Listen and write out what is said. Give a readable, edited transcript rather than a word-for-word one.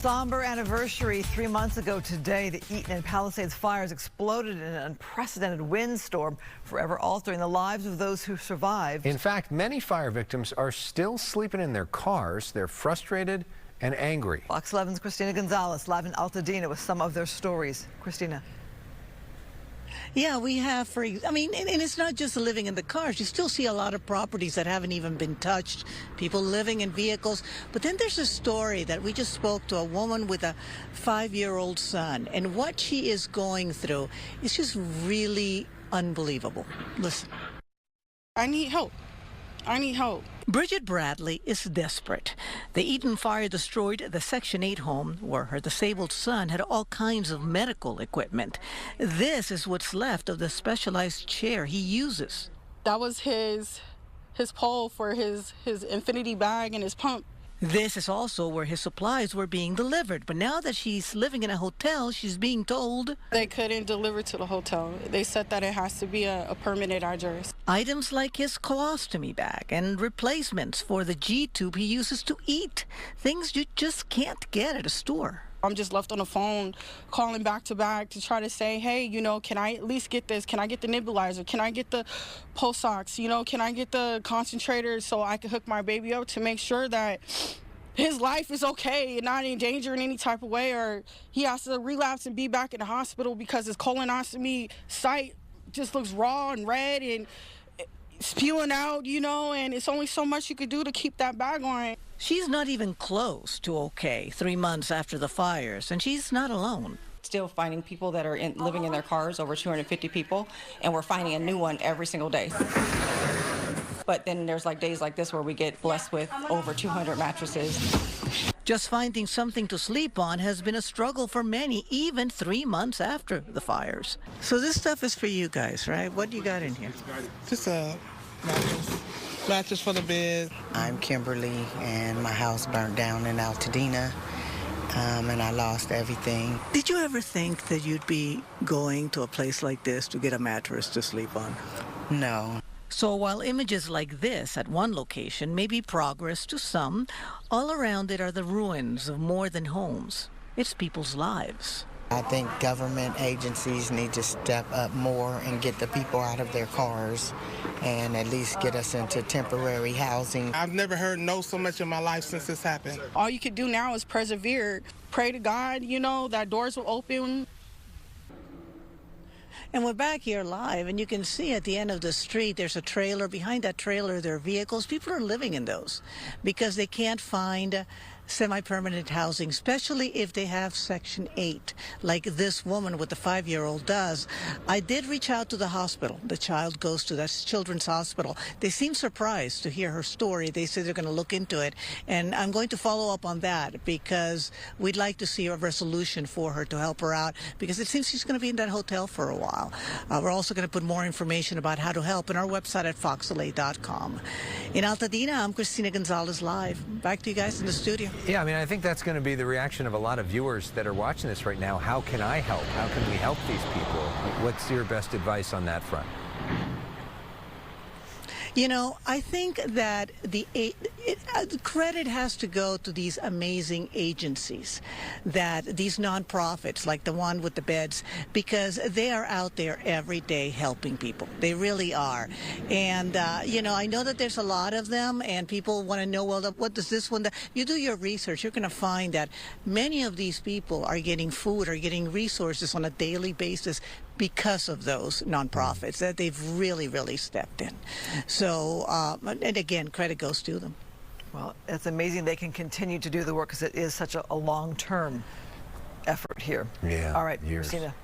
Somber anniversary 3 months ago today. The Eaton and Palisades fires exploded in an unprecedented windstorm, forever altering the lives of those who survived. In fact, many fire victims are still sleeping in their cars. They're frustrated and angry. Fox 11's Christina Gonzalez live in Altadena with some of their stories. Christina. Yeah, we have, and it's not just living in the cars. You still see a lot of properties that haven't even been touched, people living in vehicles. But then there's a story that we just spoke to a woman with a 5-year-old son, and what she is going through is just really unbelievable. Listen. I need help. I need help. Bridget Bradley is desperate. The Eaton Fire destroyed the Section 8 home where her disabled son had all kinds of medical equipment. This is what's left of the specialized chair he uses. That was his pole for his infinity bag and his pump. This is also where his supplies were being delivered. But now that she's living in a hotel, she's being told they couldn't deliver to the hotel. They said that it has to be a permanent address. Items like his colostomy bag and replacements for the G-tube he uses to eat. Things you just can't get at a store. I'm just left on the phone calling back to back to try to say, hey, can I at least get this? Can I get the nebulizer? Can I get the pulse ox? Can I get the concentrator so I can hook my baby up to make sure that his life is okay and not in danger in any type of way, or he has to relapse and be back in the hospital because his colonoscopy site just looks raw and red and spewing out, and it's only so much you could do to keep that bag on. She's not even close to okay 3 months after the fires, and she's not alone. Still finding people that are living in their cars, over 250 people, and we're finding a new one every single day. But then there's days like this where we get blessed with over 200 mattresses. Just finding something to sleep on has been a struggle for many, even 3 months after the fires. So this stuff is for you guys, right? What do you got in here? Just a mattress for the bed. I'm Kimberly, and my house burnt down in Altadena, and I lost everything. Did you ever think that you'd be going to a place like this to get a mattress to sleep on? No. So while images like this at one location may be progress to some, all around it are the ruins of more than homes. It's people's lives. I think government agencies need to step up more and get the people out of their cars and at least get us into temporary housing. I've never heard no so much in my life since this happened. All you can do now is persevere. Pray to God, that doors will open. And we're back here live, and you can see at the end of the street, there's a trailer. Behind that trailer, there are vehicles. People are living in those because they can't find semi-permanent housing, especially if they have Section 8, like this woman with the 5-year-old does. I did reach out to the hospital. The child goes to that children's hospital. They seem surprised to hear her story. They say they're going to look into it, and I'm going to follow up on that because we'd like to see a resolution for her to help her out because it seems she's going to be in that hotel for a while. We're also going to put more information about how to help on our website at foxla.com. In Altadena, I'm Christina Gonzalez live. Back to you guys in the studio. Yeah, I think that's going to be the reaction of a lot of viewers that are watching this right now. How can I help? How can we help these people? What's your best advice on that front? I think that the credit has to go to these amazing agencies, these nonprofits like the one with the beds, because they are out there every day helping people. They really are. And, I know that there's a lot of them and people want to know, well, what does this one do? You do your research, you're going to find that many of these people are getting food or getting resources on a daily basis because of those nonprofits, that they've really, really stepped in. So, and again, credit goes to them. Well, it's amazing they can continue to do the work because it is such a long-term effort here. Yeah. All right, years. Christina.